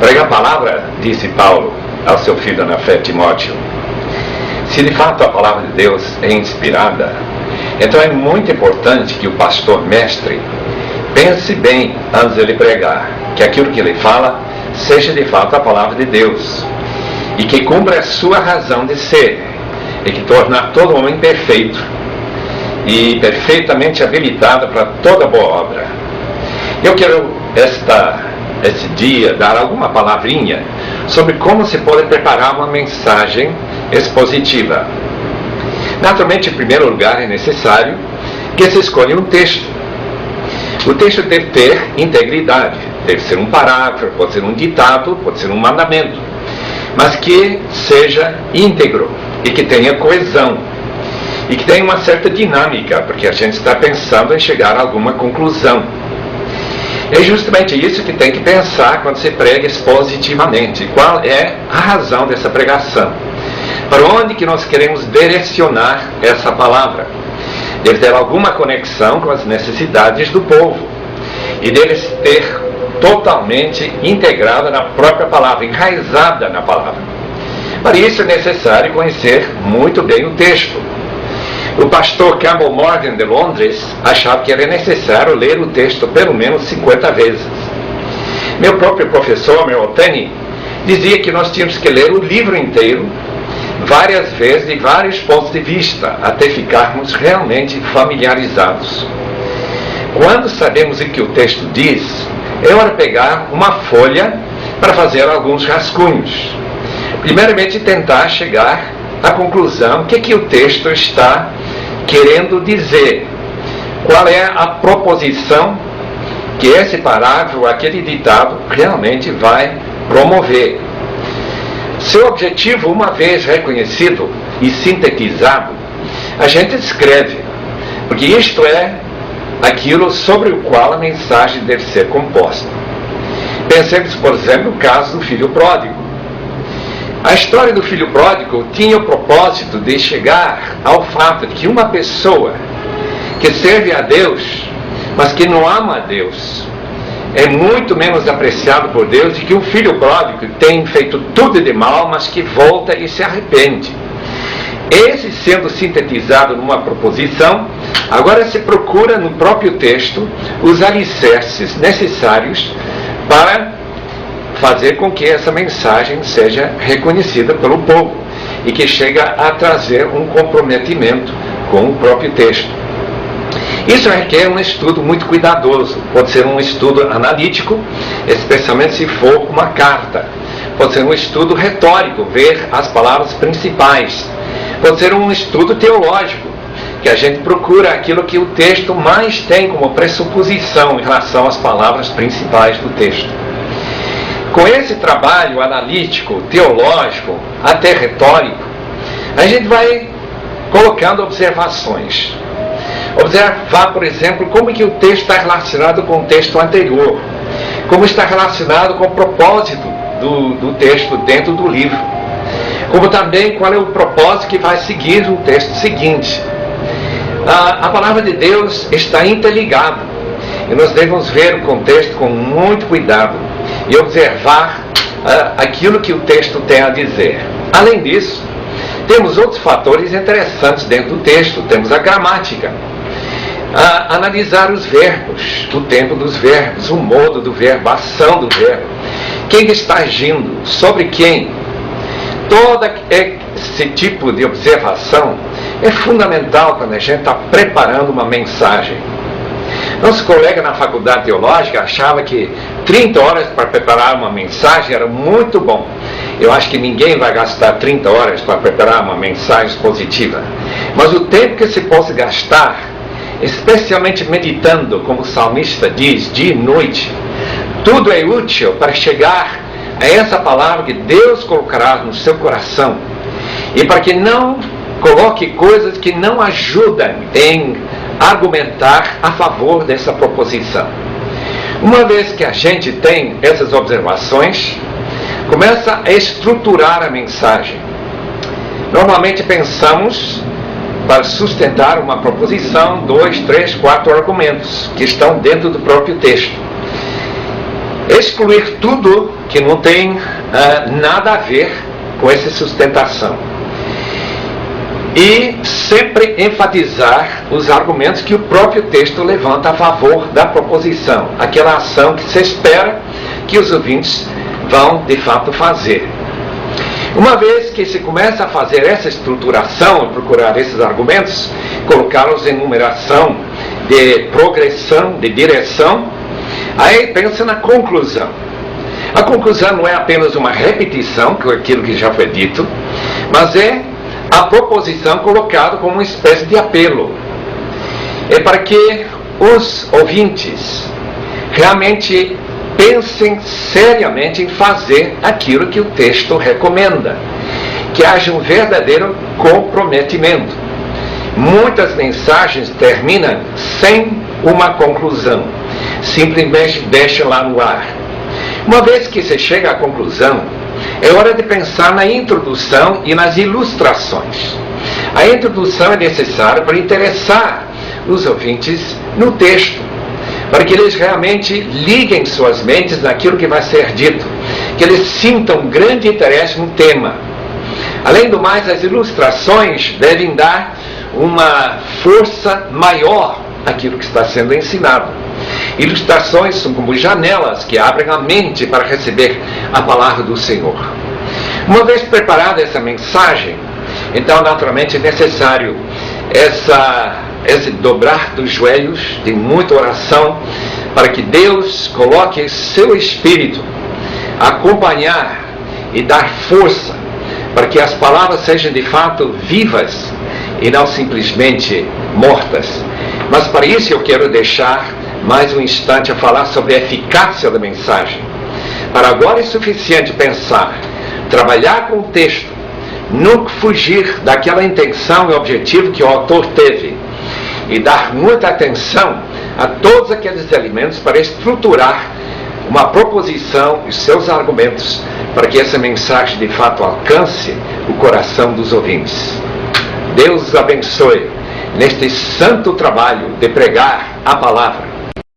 Prega a palavra, disse Paulo ao seu filho na fé, Timóteo. Se de fato a palavra de Deus é inspirada, então é muito importante que o pastor mestre pense bem antes de ele pregar, que aquilo que ele fala seja de fato a palavra de Deus, e que cumpra a sua razão de ser, e que torna todo homem perfeito e perfeitamente habilitado para toda boa obra. Eu quero esse dia dar alguma palavrinha sobre como se pode preparar uma mensagem expositiva. Naturalmente, em primeiro lugar, é necessário que se escolha um texto. O texto deve ter integridade, deve ser um parágrafo, pode ser um ditado, pode ser um mandamento, mas que seja íntegro e que tenha coesão e que tenha uma certa dinâmica, porque a gente está pensando em chegar a alguma conclusão. É justamente isso que tem que pensar quando se prega expositivamente. Qual é a razão dessa pregação? Para onde que nós queremos direcionar essa palavra? Deve ter alguma conexão com as necessidades do povo e deve ter totalmente integrada na própria palavra, enraizada na palavra. Para isso é necessário conhecer muito bem o texto. O pastor Campbell Morgan de Londres achava que era necessário ler o texto pelo menos 50 vezes. Meu próprio professor, Merotani, dizia que nós tínhamos que ler o livro inteiro várias vezes, de vários pontos de vista, até ficarmos realmente familiarizados. Quando sabemos o que o texto diz, é hora de pegar uma folha para fazer alguns rascunhos. Primeiramente, tentar chegar à conclusão, o que o texto está querendo dizer. Qual é a proposição que esse parágrafo, aquele ditado, realmente vai promover. Seu objetivo, uma vez reconhecido e sintetizado, a gente escreve, porque isto é aquilo sobre o qual a mensagem deve ser composta. Pensemos, por exemplo, no caso do filho pródigo. A história do filho pródigo tinha o propósito de chegar ao fato de que uma pessoa que serve a Deus, mas que não ama a Deus, é muito menos apreciado por Deus do que um filho pródigo que tem feito tudo de mal, mas que volta e se arrepende. Esse sendo sintetizado numa proposição, agora se procura no próprio texto os alicerces necessários para fazer com que essa mensagem seja reconhecida pelo povo e que chega a trazer um comprometimento com o próprio texto. Isso requer um estudo muito cuidadoso. Pode ser um estudo analítico, especialmente se for uma carta. Pode ser um estudo retórico, ver as palavras principais. Pode ser um estudo teológico, que a gente procura aquilo que o texto mais tem como pressuposição em relação às palavras principais do texto. Com esse trabalho analítico, teológico, até retórico, a gente vai colocando observações. Observar, por exemplo, como que o texto está relacionado com o texto anterior, como está relacionado com o propósito do texto dentro do livro, como também qual é o propósito que vai seguir o texto seguinte. A palavra de Deus está interligada e nós devemos ver o contexto com muito cuidado e observar aquilo que o texto tem a dizer. Além disso, temos outros fatores interessantes dentro do texto. Temos a gramática, analisar os verbos, o tempo dos verbos, o modo do verbo, a ação do verbo, quem está agindo, sobre quem. Todo esse tipo de observação é fundamental quando a gente está preparando uma mensagem. Nosso colega na faculdade teológica achava que 30 horas para preparar uma mensagem era muito bom. Eu acho que ninguém vai gastar 30 horas para preparar uma mensagem expositiva. Mas o tempo que se possa gastar, especialmente meditando, como o salmista diz, dia e noite, tudo é útil para chegar a essa palavra que Deus colocará no seu coração. E para que não coloque coisas que não ajudam em argumentar a favor dessa proposição. Uma vez que a gente tem essas observações, começa a estruturar a mensagem. Normalmente pensamos, para sustentar uma proposição, 2, 3, 4 argumentos que estão dentro do próprio texto. Excluir tudo que não tem nada a ver com essa sustentação. E sempre enfatizar os argumentos que o próprio texto levanta a favor da proposição, aquela ação que se espera que os ouvintes vão de fato fazer. Uma vez que se começa a fazer essa estruturação e procurar esses argumentos, colocá-los em numeração de progressão, de direção, aí pensa na conclusão. A conclusão não é apenas uma repetição daquilo que já foi dito, mas é a proposição colocada como uma espécie de apelo. É para que os ouvintes realmente pensem seriamente em fazer aquilo que o texto recomenda, que haja um verdadeiro comprometimento. Muitas mensagens terminam sem uma conclusão, simplesmente deixam lá no ar. Uma vez que se chega à conclusão, é hora de pensar na introdução e nas ilustrações. A introdução é necessária para interessar os ouvintes no texto, para que eles realmente liguem suas mentes naquilo que vai ser dito, que eles sintam grande interesse no tema. Além do mais, as ilustrações devem dar uma força maior àquilo que está sendo ensinado. Ilustrações são como janelas que abrem a mente para receber a palavra do Senhor. Uma vez preparada essa mensagem, então naturalmente é necessário esse dobrar dos joelhos, de muita oração, para que Deus coloque seu Espírito a acompanhar e dar força, para que as palavras sejam de fato vivas e não simplesmente mortas. Mas para isso eu quero deixar mais um instante a falar sobre a eficácia da mensagem. Para agora é suficiente pensar, trabalhar com o texto, nunca fugir daquela intenção e objetivo que o autor teve, e dar muita atenção a todos aqueles elementos para estruturar uma proposição e seus argumentos, para que essa mensagem de fato alcance o coração dos ouvintes. Deus os abençoe neste santo trabalho de pregar a palavra.